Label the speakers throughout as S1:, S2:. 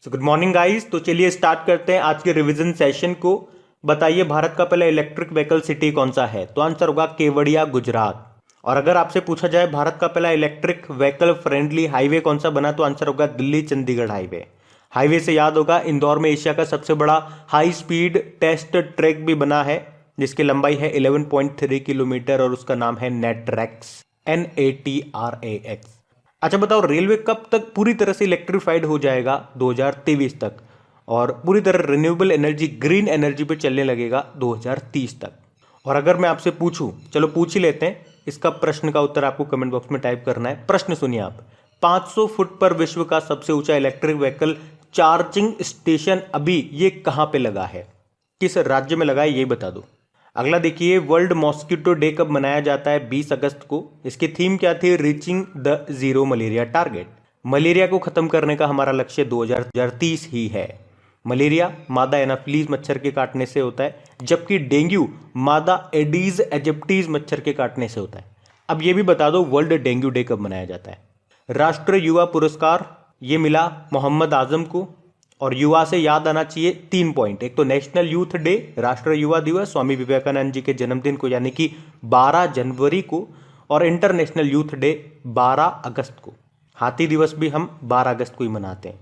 S1: Good morning guys. तो चलिए start करते हैं आज के रिवीजन सेशन को। बताइए भारत का पहला इलेक्ट्रिक व्हीकल सिटी कौन सा है? तो आंसर होगा केवड़िया, गुजरात। और अगर आपसे पूछा जाए भारत का पहला इलेक्ट्रिक व्हीकल फ्रेंडली हाईवे कौन सा बना, तो आंसर होगा दिल्ली चंडीगढ़ हाईवे। हाईवे से याद होगा इंदौर में एशिया का सबसे बड़ा हाई स्पीड टेस्ट ट्रैक भी बना है, जिसकी लंबाई है 11.3 किलोमीटर और उसका नाम है नेटरैक्स, NATRAX। अच्छा बताओ, रेलवे कब तक पूरी तरह से इलेक्ट्रिफाइड हो जाएगा? 2023 तक। और पूरी तरह रिन्यूएबल एनर्जी, ग्रीन एनर्जी पे चलने लगेगा 2030 तक। और अगर मैं आपसे पूछूं, चलो पूछ ही लेते हैं, इसका प्रश्न का उत्तर आपको कमेंट बॉक्स में टाइप करना है। प्रश्न सुनिए आप। 500 फुट पर विश्व का सबसे ऊंचा इलेक्ट्रिक व्हीकल चार्जिंग स्टेशन अभी ये कहां पे लगा है? किस राज्य में लगा है ये बता दो। अगला देखिए, वर्ल्ड मॉस्किटो डे कब मनाया जाता है? 20 अगस्त को। इसकी थीम क्या थी? Reaching the zero malaria target. Malaria को खत्म करने का हमारा लक्ष्य 2030 ही है। मलेरिया मादा एनाफिलीज मच्छर के काटने से होता है, जबकि डेंगू मादा एडीज एजिप्टीज मच्छर के काटने से होता है। अब ये भी बता दो, वर्ल्ड डेंगू डे कब मनाया जाता है? राष्ट्रीय युवा पुरस्कार ये मिला मोहम्मद आजम को। और युवा से याद आना चाहिए 3 पॉइंट। एक तो नेशनल यूथ डे, राष्ट्रीय युवा दिवस स्वामी विवेकानंद जी के जन्मदिन को यानी कि 12 जनवरी को, और इंटरनेशनल यूथ डे 12 अगस्त को। हाथी दिवस भी हम 12 अगस्त को ही मनाते हैं।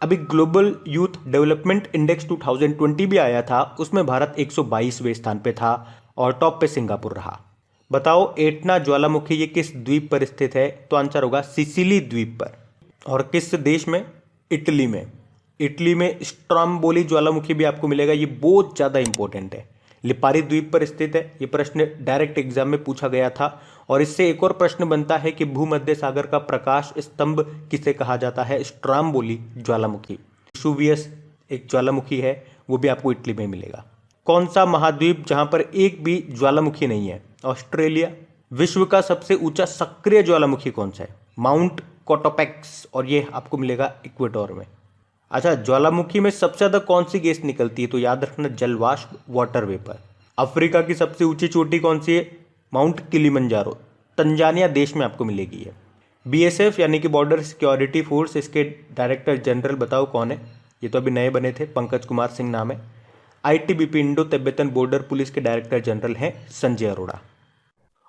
S1: अभी ग्लोबल यूथ डेवलपमेंट इंडेक्स 2020 भी आया था, उसमें भारत 122वें स्थान पे था और टॉप पे सिंगापुर रहा। बताओ एटना ज्वालामुखी ये किस द्वीप पर स्थित है? तो आंसर होगा सिसिली द्वीप पर। और किस देश में? इटली में। इटली में स्ट्राम्बोली ज्वालामुखी भी आपको मिलेगा, ये बहुत ज़्यादा इंपॉर्टेंट है। लिपारी द्वीप पर स्थित है। ये प्रश्न डायरेक्ट एग्जाम में पूछा गया था। और इससे एक और प्रश्न बनता है कि भूमध्य सागर का प्रकाश स्तंभ किसे कहा जाता है? स्ट्राम्बोली ज्वालामुखी। वेसुवियस एक ज्वालामुखी है, वो भी आपको इटली में मिलेगा। कौन सा महाद्वीप जहां पर एक भी ज्वालामुखी नहीं है? ऑस्ट्रेलिया। विश्व का सबसे ऊंचा सक्रिय ज्वालामुखी कौन सा है? माउंट कोटोपेक्स, और ये आपको मिलेगा इक्वेडोर में। अच्छा, ज्वालामुखी में सबसे ज्यादा कौन सी गैस निकलती है? तो याद रखना, जलवाष्प, वाटर वेपर। अफ्रीका की सबसे ऊंची चोटी कौन सी है? माउंट किलिमंजारो, तंजानिया देश में आपको मिलेगी है। BSF यानी कि बॉर्डर सिक्योरिटी फोर्स, इसके डायरेक्टर जनरल बताओ कौन है? ये तो अभी नए बने थे, पंकज कुमार सिंह नाम है। ITBP Indo Tibetan border police के डायरेक्टर जनरल हैं संजय अरोड़ा।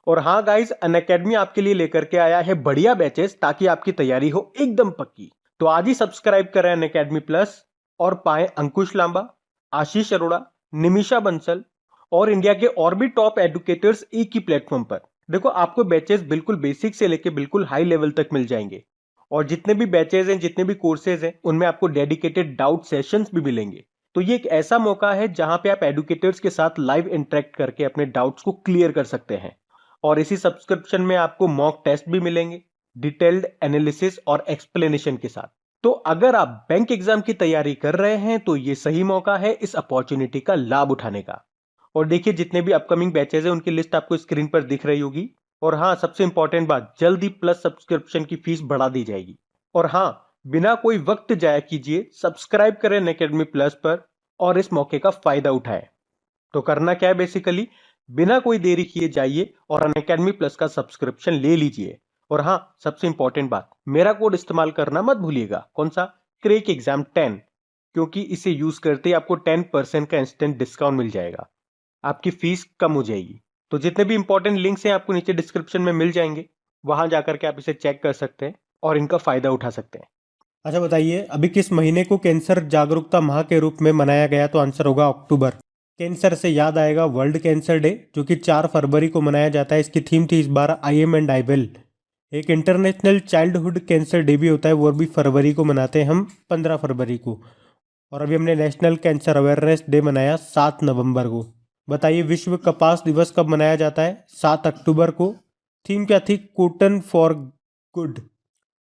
S1: और हाँ गाइस, अनअकैडमी आपके लिए लेकर के आया है बढ़िया बैचेस, ताकि आपकी तैयारी हो एकदम पक्की। तो आज ही सब्सक्राइब करें अनअकैडमी प्लस और पाएं अंकुश लांबा, आशीष अरोड़ा, निमिषा बंसल और इंडिया के और भी टॉप एडुकेटर्स एक ही प्लेटफॉर्म पर। देखो, आपको बैचेस बिल्कुल बेसिक से लेके बिल्कुल हाई लेवल तक मिल जाएंगे। और जितने भी बैचेस हैं, जितने भी कोर्सेज हैं, उनमें आपको डेडिकेटेड डाउट सेशंस भी मिलेंगे। तो ये एक ऐसा मौका है जहां पे आप एडुकेटर्स के साथ लाइव इंटरेक्ट करके अपने डाउट्स को क्लियर कर सकते हैं। और इसी सब्सक्रिप्शन में आपको मॉक टेस्ट भी मिलेंगे, डिटेल्ड एनालिसिस और एक्सप्लेनेशन के साथ। तो अगर आप बैंक एग्जाम की तैयारी कर रहे हैं तो ये सही मौका है इस अपॉर्चुनिटी का लाभ उठाने का। और देखिए, जितने भी अपकमिंग बैचेस हैं उनकी लिस्ट आपको स्क्रीन पर दिख रही होगी। और हाँ, सबसे इंपॉर्टेंट बात, जल्दी प्लस सब्सक्रिप्शन की फीस बढ़ा दी जाएगी। और हाँ, बिना कोई वक्त जाया कीजिए, सब्सक्राइब करें अनअकैडमी प्लस पर और इस मौके का फायदा उठाएं। तो करना क्या है? बेसिकली बिना कोई देरी किए जाइए और अनअकैडमी प्लस का सब्सक्रिप्शन ले लीजिए। और हाँ, सबसे इंपॉर्टेंट बात, मेरा कोड इस्तेमाल करना मत भूलिएगा। कौन सा? क्रैक एग्जाम 10, क्योंकि इसे यूज करते ही आपको 10% का इंस्टेंट डिस्काउंट मिल जाएगा। आपकी फीस कम हो जाएगी। तो जितने भी इंपॉर्टेंट लिंक्स हैं आपको नीचे डिस्क्रिप्शन में मिल जाएंगे, वहां जाकर के आप इसे चेक कर सकते हैं और इनका फायदा उठा सकते हैं। अच्छा बताइए, अभी किस महीने को कैंसर जागरूकता माह के रूप में मनाया गया? तो आंसर होगा अक्टूबर। कैंसर से याद आएगा वर्ल्ड कैंसर डे, जो कि 4 फरवरी को मनाया जाता है। इसकी थीम थी इस बार I am and I will. एक इंटरनेशनल चाइल्डहुड कैंसर डे भी होता है, वो भी फरवरी को मनाते हैं हम, 15 फरवरी को। और अभी हमने नेशनल कैंसर अवेयरनेस डे मनाया 7 नवंबर को। बताइए विश्व कपास दिवस कब मनाया जाता है? 7 अक्टूबर को। थीम क्या थी? Cotton for good.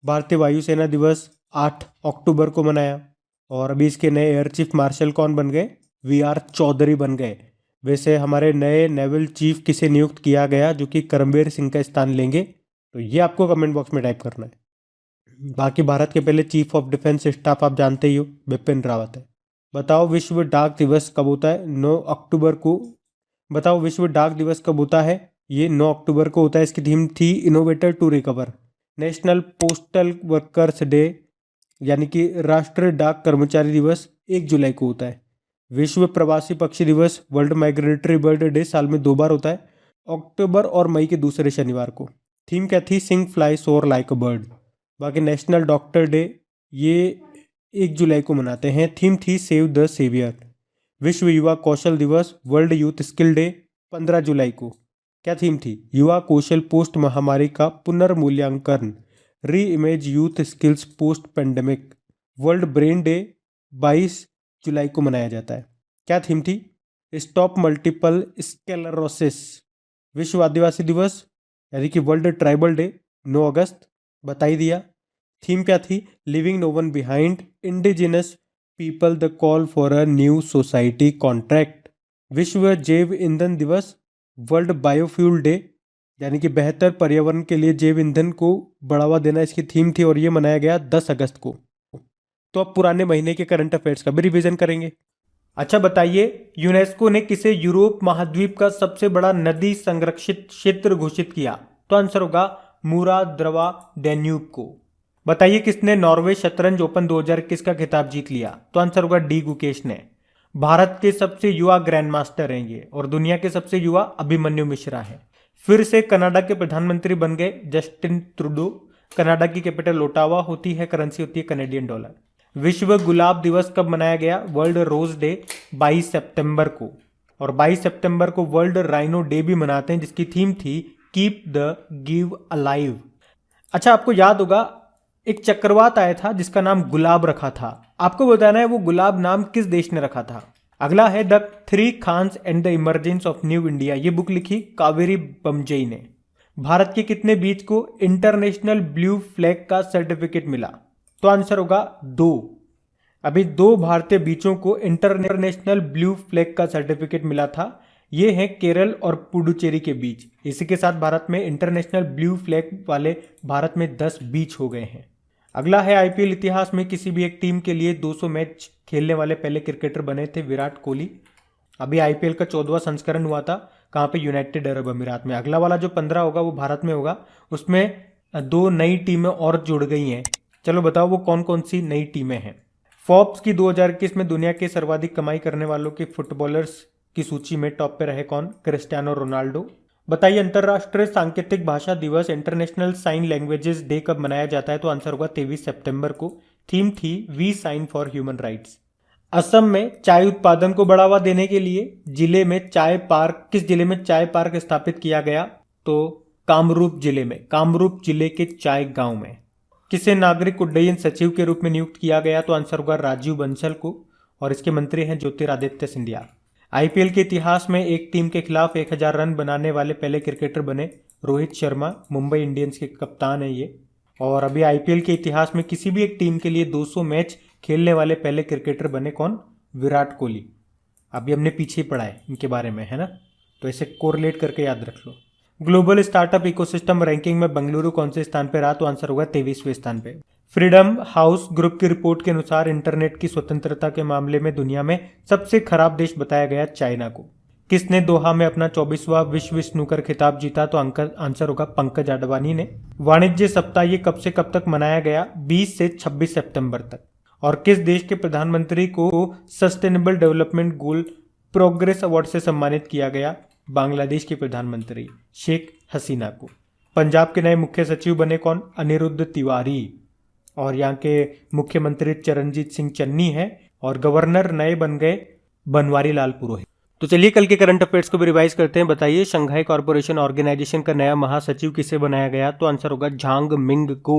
S1: भारतीय वायुसेना दिवस 8 अक्टूबर को मनाया। और अभी इसके नए एयर चीफ मार्शल कौन बन गए? VR चौधरी बन गए। वैसे हमारे नए नेवल चीफ किसे नियुक्त किया गया, जो कि करमबीर सिंह का स्थान लेंगे? तो ये आपको कमेंट बॉक्स में टाइप करना है। बाकी भारत के पहले चीफ ऑफ डिफेंस स्टाफ आप जानते ही हो, बिपिन रावत है। बताओ विश्व डाक दिवस कब होता है? 9 अक्टूबर को। बताओ विश्व डाक दिवस कब होता है? ये 9 अक्टूबर को होता है। इसकी थीम थी innovator to recover. National postal workers day
S2: यानी कि राष्ट्रीय डाक कर्मचारी दिवस 1 जुलाई को होता है। विश्व प्रवासी पक्षी दिवस वर्ल्ड माइग्रेटरी बर्ड डे साल में 2 बार होता है, अक्टूबर और मई के दूसरे शनिवार को। थीम क्या थी? सिंग फ्लाई सोर लाइक अ बर्ड। बाकी नेशनल डॉक्टर डे ये 1 जुलाई को मनाते हैं। थीम थी सेव द सेवियर। विश्व युवा कौशल दिवस वर्ल्ड यूथ स्किल डे 15 जुलाई को। क्या थीम थी? युवा कौशल पोस्ट महामारी का पुनर्मूल्यांकन, री image youth skills post pandemic. World brain day 22 जुलाई को मनाया जाता है। क्या थीम थी? Stop multiple sclerosis. विश्व आदिवासी दिवस यानी कि वर्ल्ड ट्राइबल डे 9 अगस्त, बता ही दिया। थीम क्या थी? Leaving no one behind, indigenous people the call for a new society contract. विश्व जैव ईंधन दिवस वर्ल्ड बायोफ्यूल डे यानी कि बेहतर पर्यावरण के लिए जैव ईंधन को बढ़ावा देना इसकी थीम थी और ये मनाया गया 10 अगस्त को। तो अब पुराने महीने के करंट अफेयर्स का भी रिवीजन करेंगे।
S1: अच्छा बताइए, यूनेस्को ने किसे यूरोप महाद्वीप का सबसे बड़ा नदी संरक्षित क्षेत्र घोषित किया? तो आंसर होगा मूरा द्रवा डैन्यूब को। बताइए किसने नॉर्वे शतरंज ओपन 2021 का खिताब जीत लिया? तो आंसर होगा डी गुकेश ने। भारत के सबसे युवा ग्रैंड मास्टर हैं ये, और दुनिया के सबसे युवा अभिमन्यु मिश्रा हैं। फिर से कनाडा के प्रधानमंत्री बन गए जस्टिन ट्रूडो। कनाडा की कैपिटल ओटावा होती है, करेंसी होती है कनेडियन डॉलर। विश्व गुलाब दिवस कब मनाया गया? वर्ल्ड रोज डे 22 सितंबर को। और 22 सितंबर को वर्ल्ड राइनो डे भी मनाते हैं, जिसकी थीम थी कीप द गिव अलाइव। अच्छा, आपको याद होगा एक चक्रवात आया था जिसका नाम गुलाब रखा था। आपको बताना है वो गुलाब नाम किस देश ने रखा था। अगला है the three Khans and the emergence of new India. ये बुक लिखी कावेरी बमजई ने। भारत के कितने बीच को इंटरनेशनल ब्लू फ्लैग का सर्टिफिकेट मिला? तो आंसर होगा 2। अभी 2 भारतीय बीचों को इंटरनेशनल ब्लू फ्लैग का सर्टिफिकेट मिला था। ये है केरल और पुडुचेरी के बीच। इसी के साथ भारत में इंटरनेशनल ब्लू फ्लैग वाले भारत में 10 बीच हो गए हैं। अगला है आईपीएल इतिहास में किसी भी एक टीम के लिए 200 मैच खेलने वाले पहले क्रिकेटर बने थे विराट कोहली। अभी आईपीएल का 14वां संस्करण हुआ था, कहाँ पे? यूनाइटेड अरब अमीरात में। अगला वाला जो 15 होगा वो भारत में होगा। उसमें 2 नई टीमें और जुड़ गई हैं। चलो बताओ वो कौन कौन सी नई टीमें हैं। फोर्ब्स की 2021 में दुनिया के सर्वाधिक कमाई करने वालों के फुटबॉलर्स की सूची में टॉप पे रहे कौन? Cristiano Ronaldo. बताइए अंतर्राष्ट्रीय सांकेतिक भाषा दिवस इंटरनेशनल साइन लैंग्वेजेस डे कब मनाया जाता है? तो आंसर होगा 23 सितंबर को। थीम थी we sign for human rights. Assam में चाय उत्पादन को बढ़ावा देने के लिए जिले में चाय पार्क, किस जिले में चाय पार्क स्थापित किया गया? तो कामरूप जिले में, कामरूप जिले के चाय गांव में। किसे नागरिक उड्डयन सचिव के रूप में नियुक्त किया गया? तो आंसर होगा राजीव बंसल को, और इसके मंत्री हैं ज्योतिरादित्य सिंधिया। आईपीएल के इतिहास में एक टीम के खिलाफ 1000 रन बनाने वाले पहले क्रिकेटर बने रोहित शर्मा, मुंबई इंडियंस के कप्तान है ये। और अभी आईपीएल के इतिहास में किसी भी एक टीम के लिए 200 मैच खेलने वाले पहले क्रिकेटर बने कौन? विराट कोहली। अभी हमने पीछे पढ़ा है इनके बारे में, है ना, तो इसे कोरिलेट करके याद रख लो। ग्लोबल स्टार्टअप इकोसिस्टम रैंकिंग में बेंगलुरु कौन से स्थान पे रहा? तो आंसर होगा 23वें स्थान पे। फ्रीडम हाउस ग्रुप की रिपोर्ट के अनुसार इंटरनेट की स्वतंत्रता के मामले में दुनिया में सबसे खराब देश बताया गया चाइना को। किसने दोहा में अपना 24वां विश्व स्नूकर खिताब जीता? तो आंसर होगा पंकज आडवाणी ने। वाणिज्य सप्ताह ये कब से कब तक मनाया गया? 20 से 26 सितंबर तक। और किस देश के प्रधानमंत्री को sustainable development goal progress award से सम्मानित किया गया? बांग्लादेश के प्रधानमंत्री शेख हसीना को। पंजाब के नए मुख्य सचिव बने कौन? अनिरुद्ध तिवारी। और यहाँ के मुख्यमंत्री चरणजीत सिंह चन्नी है, और गवर्नर नए बन गए बनवारी लाल पुरोहित। तो चलिए कल के करंट अफेयर्स को भी रिवाइज करते हैं। बताइए शंघाई कॉरपोरेशन ऑर्गेनाइजेशन का नया महासचिव किसे बनाया गया? तो आंसर होगा झांग मिंग को।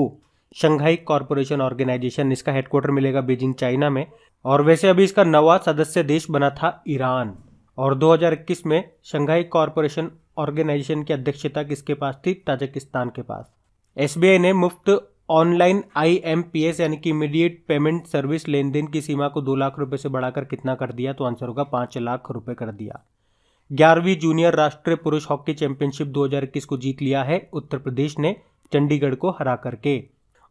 S1: शंघाई कॉरपोरेशन ऑर्गेनाइजेशन, इसका हेडक्वार्टर मिलेगा बीजिंग चाइना में। और वैसे अभी इसका नवा सदस्य देश बना था ईरान। और 2021 में शंघाई कॉरपोरेशन ऑर्गेनाइजेशन की अध्यक्षता किसके पास थी? ताजिकिस्तान के पास। एसबीआई ने मुफ्त ऑनलाइन आईएमपीएस यानी कि इमीडिएट पेमेंट सर्विस लेन देन की सीमा को 2 लाख रुपए से बढ़ाकर कितना कर दिया? तो आंसर होगा 5 लाख रुपए कर दिया। 11वीं जूनियर राष्ट्रीय पुरुष हॉकी चैंपियनशिप 2021 को जीत लिया है उत्तर प्रदेश ने चंडीगढ़ को हरा करके।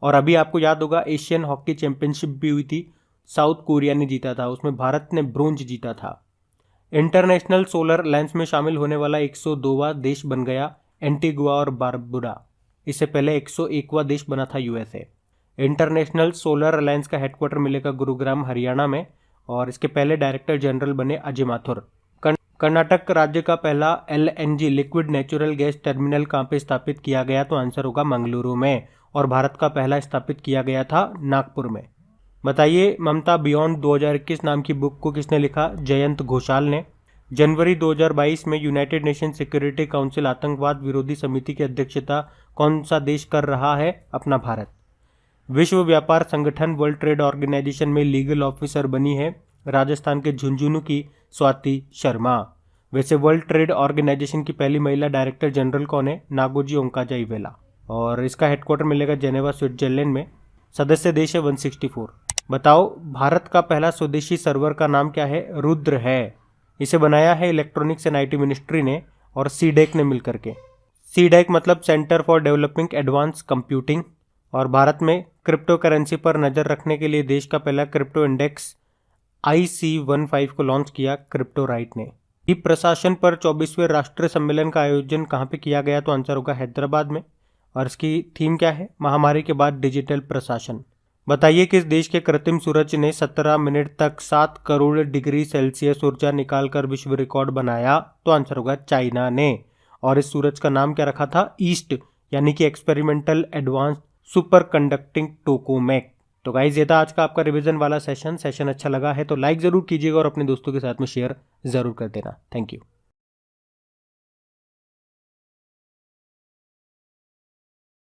S1: और अभी आपको याद होगा एशियन हॉकी चैंपियनशिप भी हुई थी, साउथ कोरिया ने जीता था, उसमें भारत ने ब्रोंज जीता था। इंटरनेशनल सोलर अलायंस में शामिल होने वाला 102वां देश बन गया एंटीगुआ और बारबुडा। इससे पहले 101वां देश बना था यूएसए।
S2: इंटरनेशनल सोलर अलायंस का हेडक्वार्टर मिलेगा गुरुग्राम हरियाणा में, और इसके पहले डायरेक्टर जनरल बने अजय माथुर। कर्नाटक राज्य का पहला LNG liquid natural gas terminal कहाँ पे स्थापित किया गया? तो आंसर होगा मंगलुरु में। और भारत का पहला स्थापित किया गया था नागपुर में। बताइए, ममता बियॉन्ड 2021 नाम की बुक को किसने लिखा? जयंत घोषाल ने। जनवरी 2022 में यूनाइटेड नेशन सिक्योरिटी काउंसिल आतंकवाद विरोधी समिति की अध्यक्षता कौन सा देश कर रहा है? अपना भारत। विश्व व्यापार संगठन वर्ल्ड ट्रेड ऑर्गेनाइजेशन में लीगल ऑफिसर बनी है राजस्थान के झुंझुनू की स्वाति शर्मा। वैसे वर्ल्ड ट्रेड ऑर्गेनाइजेशन की पहली महिला डायरेक्टर जनरल कौन है? नागोजी ओंकाजाइवेला। और इसका हेडक्वार्टर मिलेगा जेनेवा स्विट्जरलैंड में। सदस्य देश है 164। बताओ, भारत का पहला स्वदेशी सर्वर का नाम क्या है? रुद्र है। इसे बनाया है इलेक्ट्रॉनिक्स एंड IT मिनिस्ट्री ने और सीडेक ने मिलकर के। सीडेक मतलब centre for developing advance computing. और भारत में क्रिप्टो करेंसी पर नज़र रखने के लिए देश का पहला क्रिप्टो इंडेक्स IC15 को लॉन्च किया क्रिप्टो राइट ने। ई प्रशासन पर 24वें राष्ट्रीय सम्मेलन का आयोजन कहाँ पे किया गया? तो आंसर होगा हैदराबाद में। और इसकी थीम क्या है? महामारी के बाद डिजिटल प्रशासन। बताइए, किस देश के कृत्रिम सूरज ने 17 मिनट तक 7 करोड़ डिग्री सेल्सियस ऊर्जा निकालकर विश्व रिकॉर्ड बनाया? तो आंसर होगा चाइना ने। और इस सूरज का नाम क्या रखा था? ईस्ट, यानी कि एक्सपेरिमेंटल एडवांस सुपर कंडक्टिंग टोकामेक। तो गाइज, ये था आज का आपका रिवीजन वाला सेशन अच्छा लगा है तो लाइक ज़रूर कीजिएगा और अपने दोस्तों के साथ में शेयर ज़रूर कर देना। Thank you.